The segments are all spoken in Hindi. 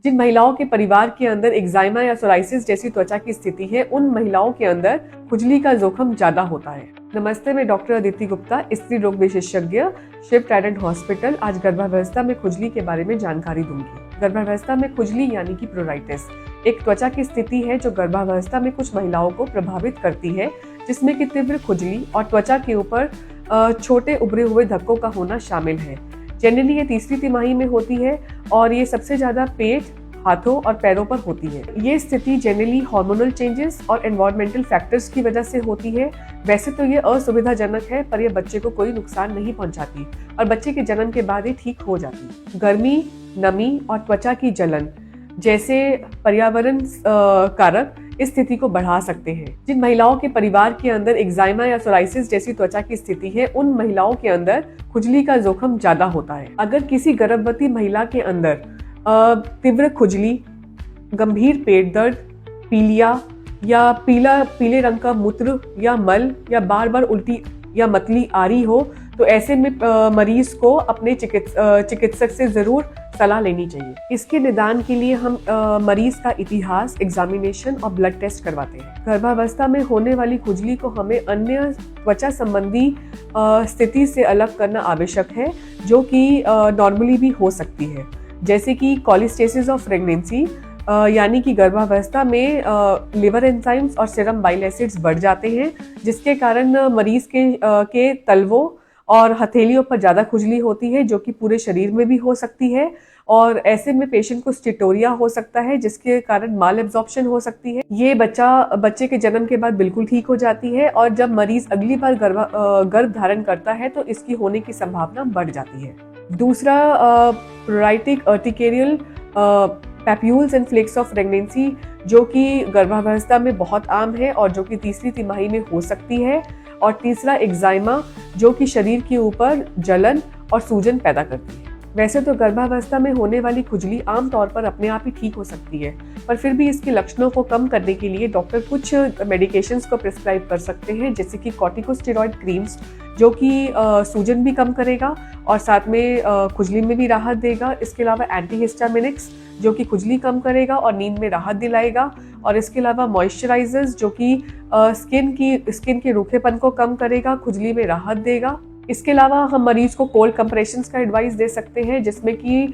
जिन महिलाओं के परिवार के अंदर एक्जाइमा या सोराइसिस जैसी त्वचा की स्थिति है, उन महिलाओं के अंदर खुजली का जोखिम ज्यादा होता है। नमस्ते, मैं डॉक्टर अदिति गुप्ता, स्त्री रोग विशेषज्ञ, शिव ट्राइडेंट हॉस्पिटल। आज गर्भावस्था में खुजली के बारे में जानकारी दूंगी। गर्भावस्था में खुजली यानी कि प्रोराइटिस एक त्वचा की स्थिति है जो गर्भावस्था में कुछ महिलाओं को प्रभावित करती है, जिसमें कि तीव्र खुजली और त्वचा के ऊपर छोटे उभरे हुए धक्कों का होना शामिल है। जनरली ये तीसरी तिमाही में होती है और ये सबसे ज्यादा पेट, हाथों और पैरों पर होती है। ये स्थिति जनरली हार्मोनल चेंजेस और एनवायरमेंटल फैक्टर्स की वजह से होती है। वैसे तो ये असुविधाजनक है, पर यह बच्चे को कोई नुकसान नहीं पहुंचाती और बच्चे के जन्म के बाद ये ठीक हो जाती। गर्मी, नमी और त्वचा की जलन जैसे पर्यावरण कारक इस स्थिति को बढ़ा सकते हैं। जिन महिलाओं के परिवार के अंदर एक्जाइमा या सोराइसिस जैसी त्वचा की स्थिति है, उन महिलाओं के अंदर खुजली का जोखिम ज्यादा होता है। अगर किसी गर्भवती महिला के अंदर तीव्र खुजली, गंभीर पेट दर्द, पीलिया या पीले रंग का मूत्र या मल या बार बार उल्टी या मतली आ रही हो, तो ऐसे में मरीज को अपने चिकित्सक से जरूर सलाह लेनी चाहिए। इसके निदान के लिए हम मरीज का इतिहास, एग्जामिनेशन और ब्लड टेस्ट करवाते हैं। गर्भावस्था में होने वाली खुजली को हमें अन्य त्वचा संबंधी स्थिति से अलग करना आवश्यक है, जो कि नॉर्मली भी हो सकती है, जैसे कि कॉलिस्टेसिस ऑफ प्रेगनेंसी, यानी कि गर्भावस्था में लिवर एंजाइम्स और सीरम बाइल एसिड्स बढ़ जाते हैं, जिसके कारण मरीज के तलवों और हथेलियों पर ज्यादा खुजली होती है, जो कि पूरे शरीर में भी हो सकती है। और ऐसे में पेशेंट को स्टिटोरिया हो सकता है, जिसके कारण माल एब्जॉर्प्शन हो सकती है। ये बच्चे के जन्म के बाद बिल्कुल ठीक हो जाती है और जब मरीज अगली बार गर्भ धारण करता है तो इसकी होने की संभावना बढ़ जाती है। दूसरा, pruritic urticarial papules and plaques of pregnancy, जो कि गर्भावस्था में बहुत आम है और जो कि तीसरी तिमाही में हो सकती है। और तीसरा, एक्जाइमा, जो कि शरीर के ऊपर जलन और सूजन पैदा करती है। वैसे तो गर्भावस्था में होने वाली खुजली आमतौर पर अपने आप ही ठीक हो सकती है, पर फिर भी इसके लक्षणों को कम करने के लिए डॉक्टर कुछ मेडिकेशंस को प्रिस्क्राइब कर सकते हैं, जैसे कि कॉर्टिकोस्टेरॉइड क्रीम्स, जो कि सूजन भी कम करेगा और साथ में खुजली में भी राहत देगा। इसके अलावा एंटीहिस्टामिनिक्स, जो कि खुजली कम करेगा और नींद में राहत दिलाएगा। और इसके अलावा मॉइस्चराइजर्स, जो कि स्किन के रूखेपन को कम करेगा, खुजली में राहत देगा। इसके अलावा हम मरीज को कोल्ड कंप्रेशंस का एडवाइस दे सकते हैं, जिसमें कि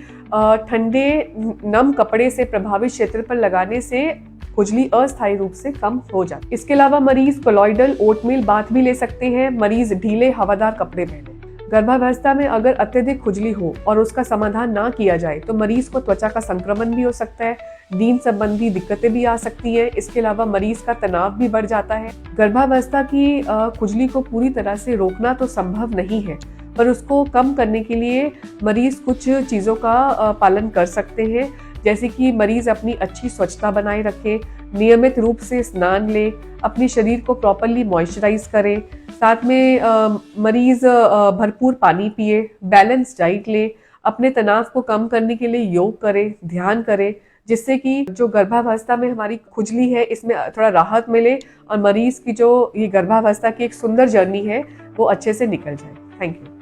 ठंडे नम कपड़े से प्रभावित क्षेत्र पर लगाने से खुजली अस्थायी रूप से कम हो जाती है। इसके अलावा मरीज कोलॉइडल ओटमील बाथ भी ले सकते हैं। मरीज ढीले हवादार कपड़े पहने। गर्भावस्था में अगर अत्यधिक खुजली हो और उसका समाधान ना किया जाए तो मरीज को त्वचा का संक्रमण भी हो सकता है, नींद संबंधी दिक्कतें भी आ सकती हैं। इसके अलावा मरीज का तनाव भी बढ़ जाता है। गर्भावस्था की खुजली को पूरी तरह से रोकना तो संभव नहीं है, पर उसको कम करने के लिए मरीज कुछ चीज़ों का पालन कर सकते हैं, जैसे कि मरीज अपनी अच्छी स्वच्छता बनाए रखे, नियमित रूप से स्नान ले, अपने शरीर को प्रॉपरली मॉइस्चराइज करे, साथ में मरीज भरपूर पानी पिए, बैलेंस डाइट ले, अपने तनाव को कम करने के लिए योग करे, ध्यान करे, जिससे कि जो गर्भावस्था में हमारी खुजली है इसमें थोड़ा राहत मिले और मरीज की जो ये गर्भावस्था की एक सुंदर जर्नी है वो अच्छे से निकल जाए। Thank you.